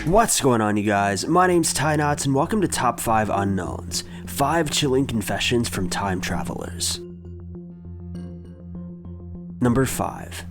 What's going on, you guys? My name's Ty Knots, and welcome to Top 5 Unknowns, 5 chilling confessions from time travelers. Number 5.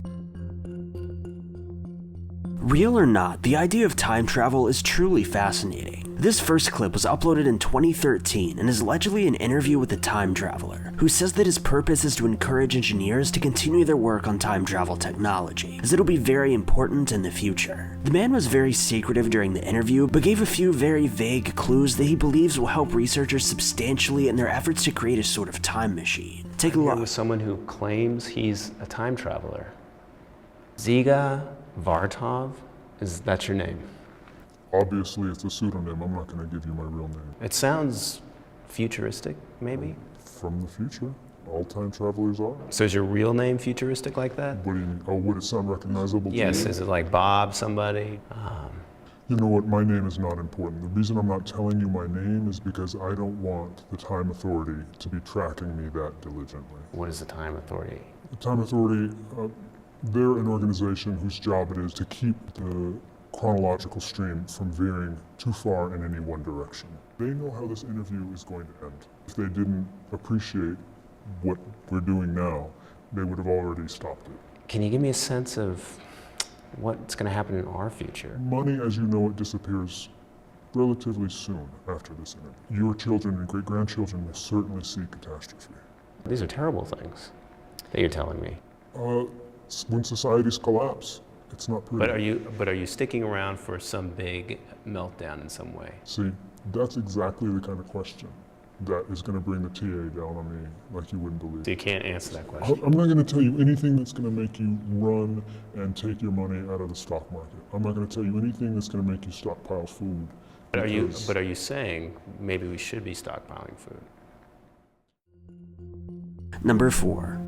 Real or not, the idea of time travel is truly fascinating. This first clip was uploaded in 2013 and is allegedly an interview with a time traveler, who says that his purpose is to encourage engineers to continue their work on time travel technology, as it'll be very important in the future. The man was very secretive during the interview, but gave a few very vague clues that he believes will help researchers substantially in their efforts to create a sort of time machine. Take a look. With someone who claims he's a time traveler. Ziga Vartov, is that your name? Obviously, it's a pseudonym. I'm not going to give you my real name. It sounds futuristic, maybe? From the future. All time travelers are. So is your real name futuristic like that? What do you mean? Oh, would it sound recognizable to you? Yes, is it like Bob somebody? You know what, my name is not important. The reason I'm not telling you my name is because I don't want the Time Authority to be tracking me that diligently. What is the Time Authority? The Time Authority, they're an organization whose job it is to keep the chronological stream from veering too far in any one direction. They know how this interview is going to end. If they didn't appreciate what we're doing now, they would have already stopped it. Can you give me a sense of what's going to happen in our future? Money, as you know it, disappears relatively soon after this interview. Your children and great-grandchildren will certainly see catastrophe. These are terrible things that you're telling me. When societies collapse, it's not pretty. But are you sticking around for some big meltdown in some way? See, that's exactly the kind of question that is going to bring the TA down on me like you wouldn't believe. So you can't answer that question. I'm not going to tell you anything that's going to make you run and take your money out of the stock market. I'm not going to tell you anything that's going to make you stockpile food. But are you saying maybe we should be stockpiling food? Number 4.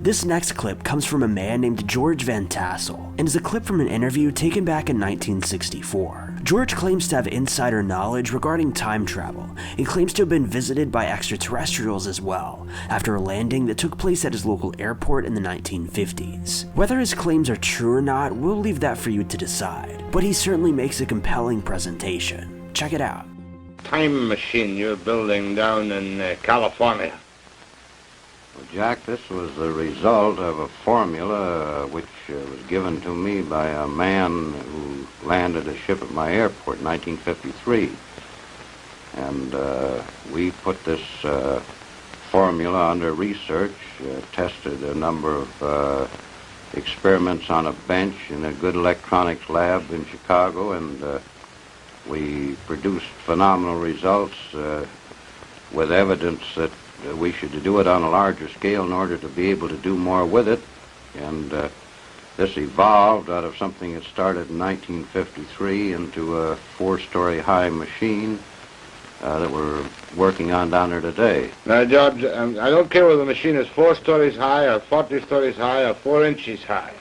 This next clip comes from a man named George Van Tassel, and is a clip from an interview taken back in 1964. George claims to have insider knowledge regarding time travel, and claims to have been visited by extraterrestrials as well, after a landing that took place at his local airport in the 1950s. Whether his claims are true or not, we'll leave that for you to decide, but he certainly makes a compelling presentation. Check it out. Time machine you're building down in California. Well, Jack, this was the result of a formula which was given to me by a man who landed a ship at my airport in 1953. And we put this formula under research, tested a number of experiments on a bench in a good electronics lab in Chicago, and we produced phenomenal results with evidence that we should do it on a larger scale in order to be able to do more with it. And this evolved out of something that started in 1953 into a 4-story high machine that we're working on down there today. Now, George, I don't care whether the machine is 4 stories high or 40 stories high or 4 inches high.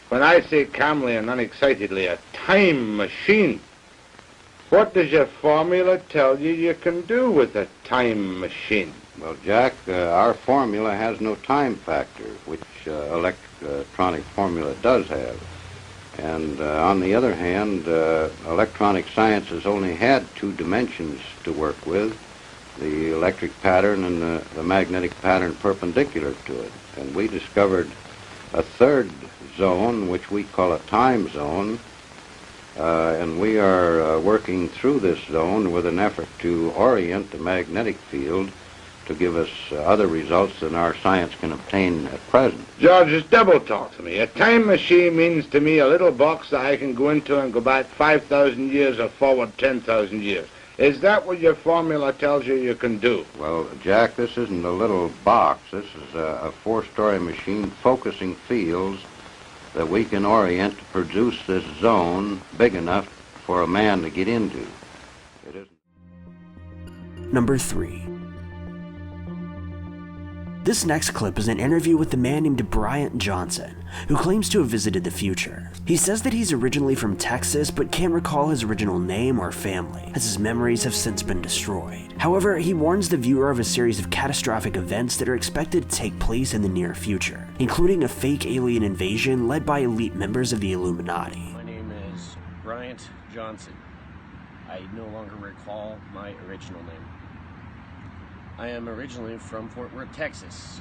When I say calmly and unexcitedly, a time machine, what does your formula tell you can do with a time machine? Well, Jack, our formula has no time factor, which electronic formula does have. And on the other hand, electronic science has only had 2 dimensions to work with, the electric pattern and the magnetic pattern perpendicular to it. And we discovered a 3rd zone, which we call a time zone, and we are working through this zone with an effort to orient the magnetic field to give us other results than our science can obtain at present. George, it's double talk to me. A time machine means to me a little box that I can go into and go back 5,000 years or forward 10,000 years. Is that what your formula tells you can do? Well, Jack, this isn't a little box. This is a 4-story machine focusing fields that we can orient to produce this zone big enough for a man to get into. It isn't. Number 3. This next clip is an interview with a man named Bryant Johnson, who claims to have visited the future. He says that he's originally from Texas, but can't recall his original name or family, as his memories have since been destroyed. However, he warns the viewer of a series of catastrophic events that are expected to take place in the near future, including a fake alien invasion led by elite members of the Illuminati. My name Bryant Johnson. I no longer recall my original name. I am originally from Fort Worth, Texas.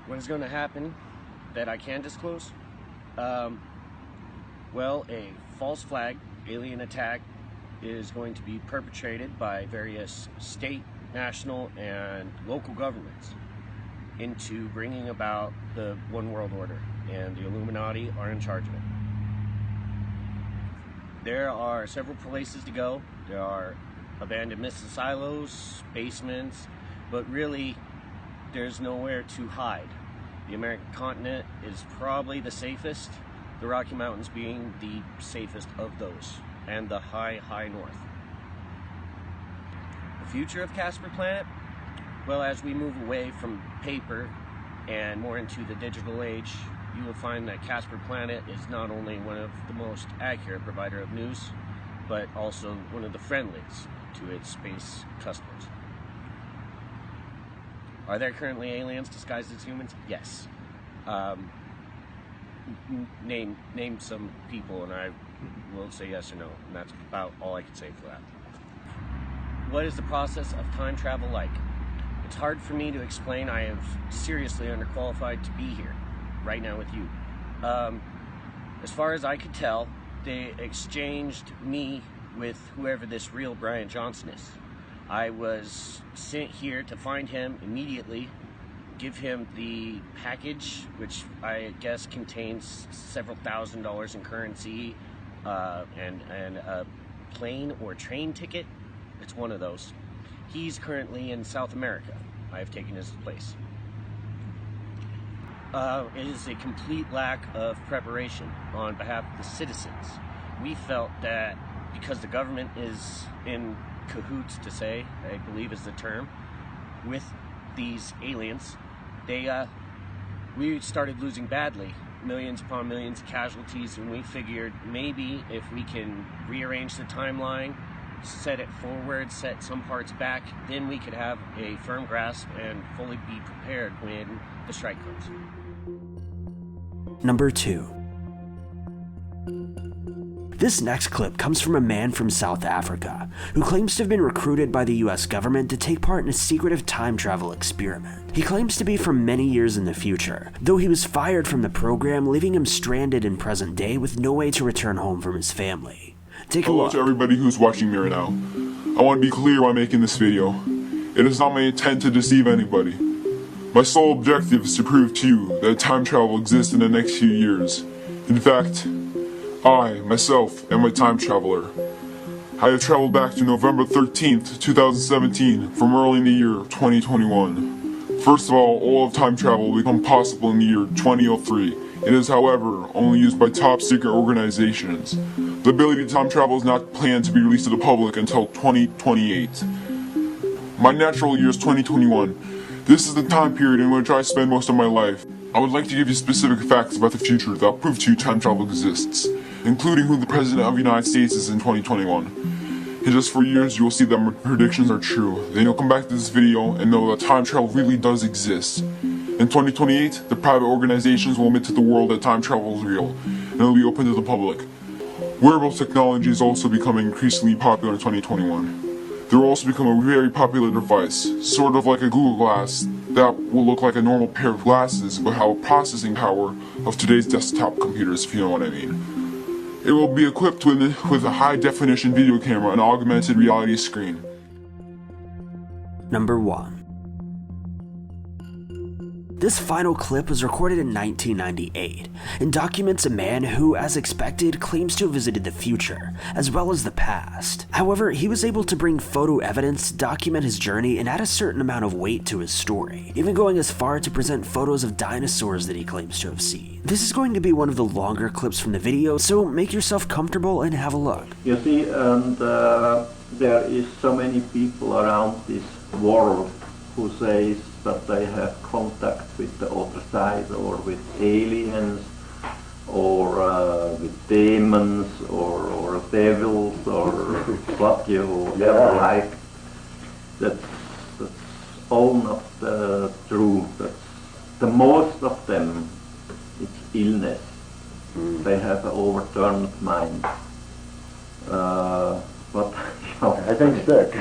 What is going to happen that I can disclose? Well, a false flag alien attack is going to be perpetrated by various state, national, and local governments into bringing about the One World Order, and the Illuminati are in charge of it. There are several places to go. There are abandoned missile silos, basements, but really there's nowhere to hide. The American continent is probably the safest, the Rocky Mountains being the safest of those, and the high north. The future of Casper Planet? Well, as we move away from paper and more into the digital age, you will find that Casper Planet is not only one of the most accurate provider of news, but also one of the friendliest to its space customers. Are there currently aliens disguised as humans? Yes. Name some people and I will say yes or no, and that's about all I can say for that. What is the process of time travel like? It's hard for me to explain. I am seriously underqualified to be here right now with you. As far as I could tell, they exchanged me with whoever this real Bryant Johnson is. I was sent here to find him immediately, give him the package, which I guess contains several $1,000s in currency, and a plane or train ticket. It's one of those. He's currently in South America. I have taken his place. It is a complete lack of preparation on behalf of the citizens. We felt that because the government is in cahoots, to say, I believe is the term, with these aliens, we started losing badly, millions upon millions of casualties, and we figured maybe if we can rearrange the timeline, set it forward, set some parts back, then we could have a firm grasp and fully be prepared when the strike comes. Number 2. This next clip comes from a man from South Africa who claims to have been recruited by the US government to take part in a secretive time travel experiment. He claims to be from many years in the future, though he was fired from the program, leaving him stranded in present day with no way to return home from his family. Take a look. Hello to everybody who's watching me right now. I want to be clear while making this video. It is not my intent to deceive anybody. My sole objective is to prove to you that time travel exists in the next few years. In fact, I, myself, am a time traveler. I have traveled back to November 13th, 2017 from early in the year 2021. First of all of time travel will become possible in the year 2003. It is, however, only used by top secret organizations. The ability to time travel is not planned to be released to the public until 2028. My natural year is 2021. This is the time period in which I spend most of my life. I would like to give you specific facts about the future that will prove to you time travel exists, including who the President of the United States is in 2021. In just 4 years, you will see that my predictions are true. Then you'll come back to this video and know that time travel really does exist. In 2028, the private organizations will admit to the world that time travel is real, and it will be open to the public. Wearable technology is also becoming increasingly popular in 2021. There will also become a very popular device, sort of like a Google Glass, that will look like a normal pair of glasses, but have a processing power of today's desktop computers, if you know what I mean. It will be equipped with a high-definition video camera and augmented reality screen. Number 1. This final clip was recorded in 1998 and documents a man who, as expected, claims to have visited the future, as well as the past. However, he was able to bring photo evidence to document his journey and add a certain amount of weight to his story, even going as far to present photos of dinosaurs that he claims to have seen. This is going to be one of the longer clips from the video, so make yourself comfortable and have a look. You see, and there is so many people around this world who says that they have contact with the other side, or with aliens, or with demons, or devils, or what you ever like. That's all not true. That's the most of them. It's illness. They have an overturned mind. But I think stick.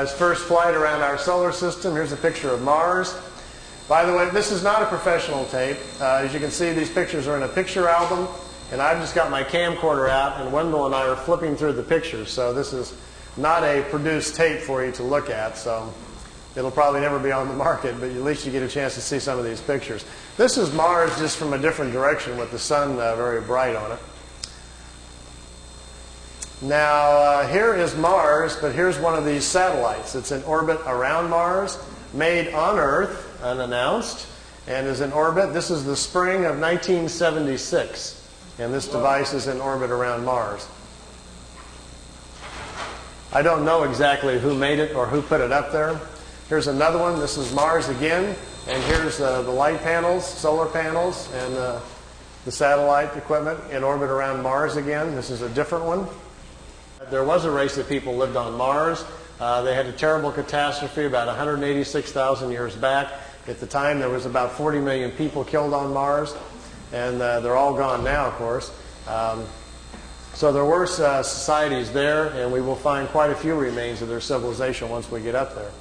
His first flight around our solar system. Here's a picture of Mars. By the way, this is not a professional tape. As you can see, these pictures are in a picture album, and I've just got my camcorder out, and Wendell and I are flipping through the pictures. So this is not a produced tape for you to look at. So it'll probably never be on the market, but at least you get a chance to see some of these pictures. This is Mars just from a different direction with the sun very bright on it. Now, here is Mars, but here's one of these satellites. It's in orbit around Mars, made on Earth, unannounced, and is in orbit. This is the spring of 1976, and this device is in orbit around Mars. I don't know exactly who made it or who put it up there. Here's another one. This is Mars again, and here's the light panels, solar panels, and the satellite equipment in orbit around Mars again. This is a different one. There was a race of people lived on Mars. They had a terrible catastrophe about 186,000 years back. At the time, there was about 40 million people killed on Mars, and they're all gone now, of course. So there were societies there, and we will find quite a few remains of their civilization once we get up there.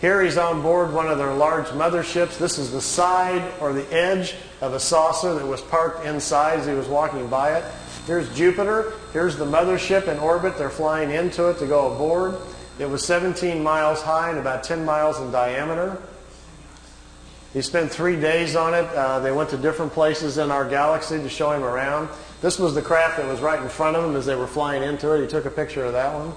Here he's on board one of their large motherships. This is the side or the edge of a saucer that was parked inside as he was walking by it. Here's Jupiter. Here's the mothership in orbit. They're flying into it to go aboard. It was 17 miles high and about 10 miles in diameter. He spent 3 days on it. They went to different places in our galaxy to show him around. This was the craft that was right in front of him as they were flying into it. He took a picture of that one.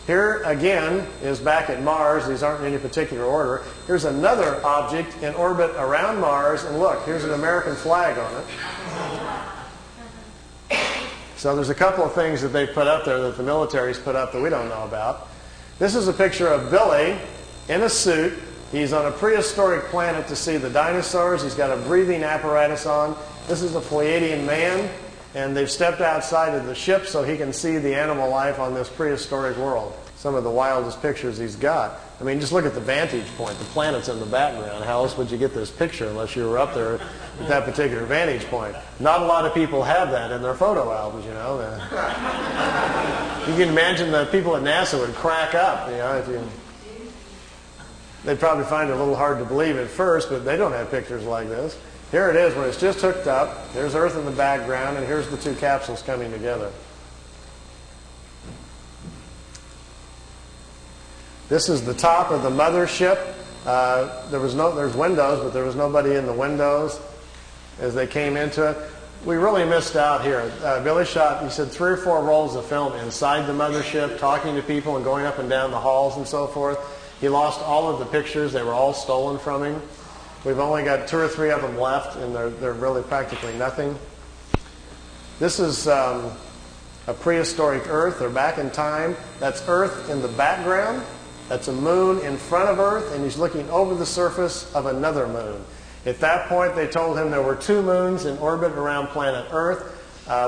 Here, again, is back at Mars. These aren't in any particular order. Here's another object in orbit around Mars. And look, here's an American flag on it. So there's a couple of things that they put up there that the military's put up that we don't know about. This is a picture of Billy in a suit. He's on a prehistoric planet to see the dinosaurs. He's got a breathing apparatus on. This is a Pleiadian man, and they've stepped outside of the ship so he can see the animal life on this prehistoric world. Some of the wildest pictures he's got. I mean, just look at the vantage point. The planet's in the background. How else would you get this picture unless you were up there at that particular vantage point? Not a lot of people have that in their photo albums, you know. You can imagine the people at NASA would crack up, you know. They'd probably find it a little hard to believe at first, but they don't have pictures like this. Here it is when it's just hooked up. There's Earth in the background, and here's the two capsules coming together. This is the top of the mothership. There's windows, but there was nobody in the windows as they came into it. We really missed out here. Billy shot, he said, 3 or 4 rolls of film inside the mothership, talking to people and going up and down the halls and so forth. He lost all of the pictures. They were all stolen from him. We've only got 2 or 3 of them left, and they're really practically nothing. This is a prehistoric Earth. They're back in time. That's Earth in the background. That's a moon in front of Earth, and he's looking over the surface of another moon. At that point, they told him there were 2 moons in orbit around planet Earth.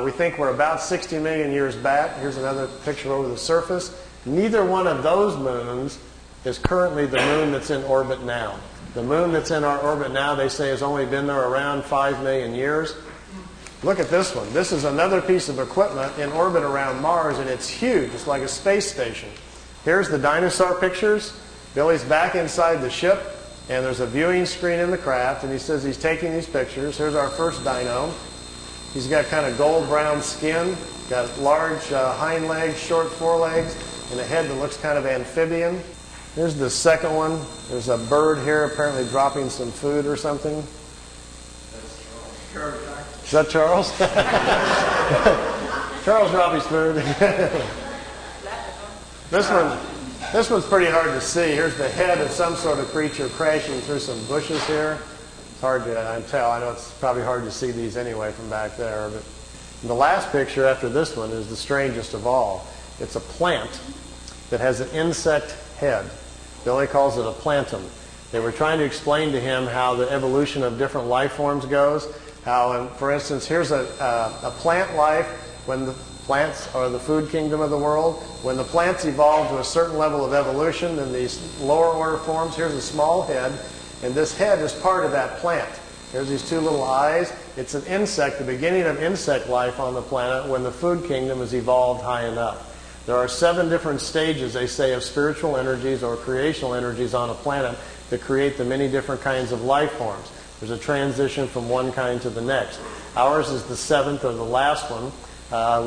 We think we're about 60 million years back. Here's another picture over the surface. Neither one of those moons is currently the moon that's in orbit now. The moon that's in our orbit now, they say, has only been there around 5 million years. Look at this one. This is another piece of equipment in orbit around Mars, and it's huge. It's like a space station. Here's the dinosaur pictures. Billy's back inside the ship, and there's a viewing screen in the craft, and he says he's taking these pictures. Here's our first dino. He's got kind of gold-brown skin, got large hind legs, short forelegs, and a head that looks kind of amphibian. Here's the second one. There's a bird here apparently dropping some food or something. Is that Charles? Charles dropped his food. This one's pretty hard to see. Here's the head of some sort of creature crashing through some bushes here. It's hard to tell. I know it's probably hard to see these anyway from back there. But the last picture after this one is the strangest of all. It's a plant that has an insect head. Billy calls it a plantum. They were trying to explain to him how the evolution of different life forms goes. How, for instance, here's a plant life when the plants are the food kingdom of the world. When the plants evolve to a certain level of evolution, then these lower order forms, here's a small head, and this head is part of that plant. Here's these 2 little eyes. It's an insect, the beginning of insect life on the planet when the food kingdom has evolved high enough. There are 7 different stages, they say, of spiritual energies or creational energies on a planet that create the many different kinds of life forms. There's a transition from one kind to the next. Ours is the 7th or the last one.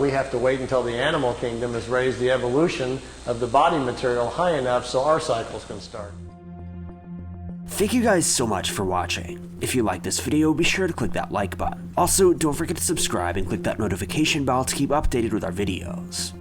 We have to wait until the animal kingdom has raised the evolution of the body material high enough so our cycles can start. Thank you guys so much for watching. If you like this video, be sure to click that like button. Also, don't forget to subscribe and click that notification bell to keep updated with our videos.